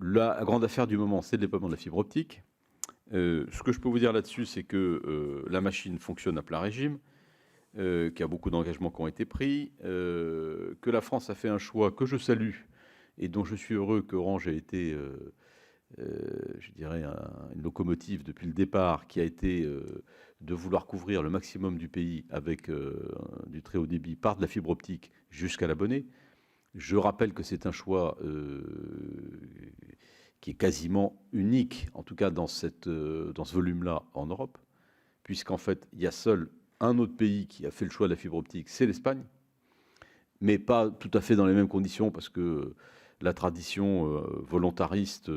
La grande affaire du moment, c'est le déploiement de la fibre optique. Ce que je peux vous dire là-dessus, c'est que la machine fonctionne à plein régime, qu'il y a beaucoup d'engagements qui ont été pris, que la France a fait un choix que je salue et dont je suis heureux qu'Orange ait été, je dirais, une locomotive depuis le départ, qui a été de vouloir couvrir le maximum du pays avec du très haut débit par de la fibre optique jusqu'à l'abonné. Je rappelle que c'est un choix qui est quasiment unique, en tout cas dans ce volume-là en Europe, puisqu'en fait, il y a seul un autre pays qui a fait le choix de la fibre optique, c'est l'Espagne, mais pas tout à fait dans les mêmes conditions, parce que la tradition volontariste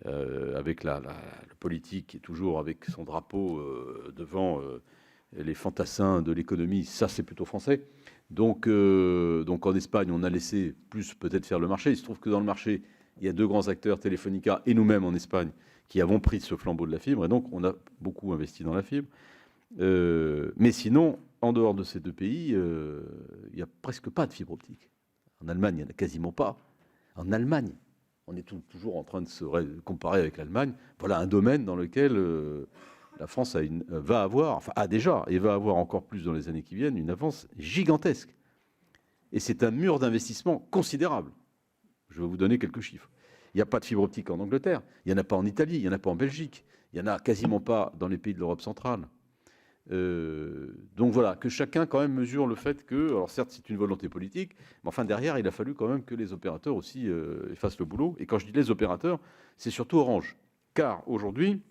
avec le politique qui est toujours avec son drapeau devant les fantassins de l'économie, ça c'est plutôt français. Donc en Espagne, on a laissé plus peut-être faire le marché. Il se trouve que dans le marché, il y a deux grands acteurs, Telefónica et nous-mêmes en Espagne, qui avons pris ce flambeau de la fibre. Et donc, on a beaucoup investi dans la fibre. Mais sinon, en dehors de ces deux pays, il n'y a presque pas de fibre optique. En Allemagne, il n'y en a quasiment pas. En Allemagne, on est toujours en train de se comparer avec l'Allemagne. Voilà un domaine dans lequel la France va avoir, enfin a déjà, et va avoir encore plus dans les années qui viennent, une avance gigantesque. Et c'est un mur d'investissement considérable. Je vais vous donner quelques chiffres. Il n'y a pas de fibre optique en Angleterre, il n'y en a pas en Italie, il n'y en a pas en Belgique, il n'y en a quasiment pas dans les pays de l'Europe centrale. Donc voilà, que chacun quand même mesure le fait que, alors certes c'est une volonté politique, mais enfin derrière il a fallu quand même que les opérateurs aussi fassent le boulot. Et quand je dis les opérateurs, c'est surtout Orange. Car aujourd'hui,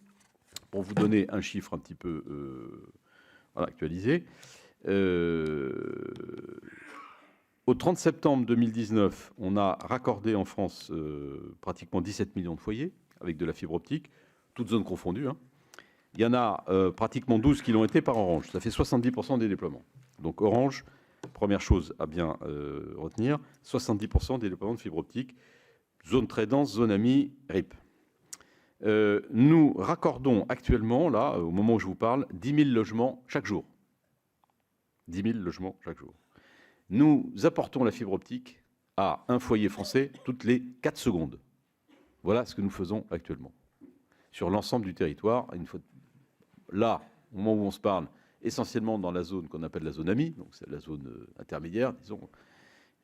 pour vous donner un chiffre un petit peu actualisé, au 30 septembre 2019, on a raccordé en France pratiquement 17 millions de foyers avec de la fibre optique, toutes zones confondues, hein. Il y en a pratiquement 12 qui l'ont été par Orange. Ça fait 70% des déploiements. Donc Orange, première chose à bien retenir, 70% des déploiements de fibre optique, zone très dense, zone amie, RIP. Nous raccordons actuellement, là, au moment où je vous parle, 10 000 logements chaque jour. 10 000 logements chaque jour. Nous apportons la fibre optique à un foyer français toutes les 4 secondes. Voilà ce que nous faisons actuellement. Sur l'ensemble du territoire, là, au moment où on se parle, essentiellement dans la zone qu'on appelle la zone amie, donc c'est la zone intermédiaire, disons,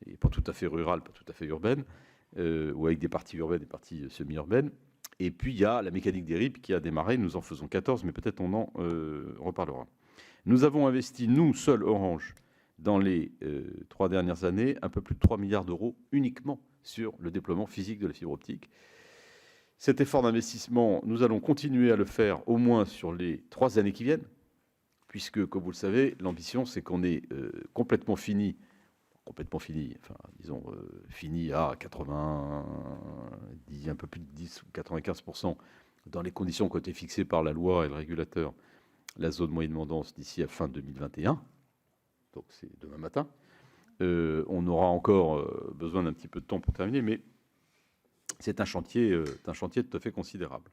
et pas tout à fait rurale, pas tout à fait urbaine, ou avec des parties urbaines et des parties semi-urbaines. Et puis il y a la mécanique des RIP qui a démarré, nous en faisons 14, mais peut-être on en reparlera. Nous avons investi, nous, seuls, Orange, dans les 3 dernières années, un peu plus de 3 milliards d'euros uniquement sur le déploiement physique de la fibre optique. Cet effort d'investissement, nous allons continuer à le faire au moins sur les 3 années qui viennent, puisque, comme vous le savez, l'ambition, c'est qu'on est complètement fini, enfin, disons, fini à 90, un peu plus de 10 ou 95%, dans les conditions qui ont été fixées par la loi et le régulateur, la zone moyennement dense d'ici à fin 2021, donc c'est demain matin. On aura encore besoin d'un petit peu de temps pour terminer, mais c'est un chantier tout à fait considérable.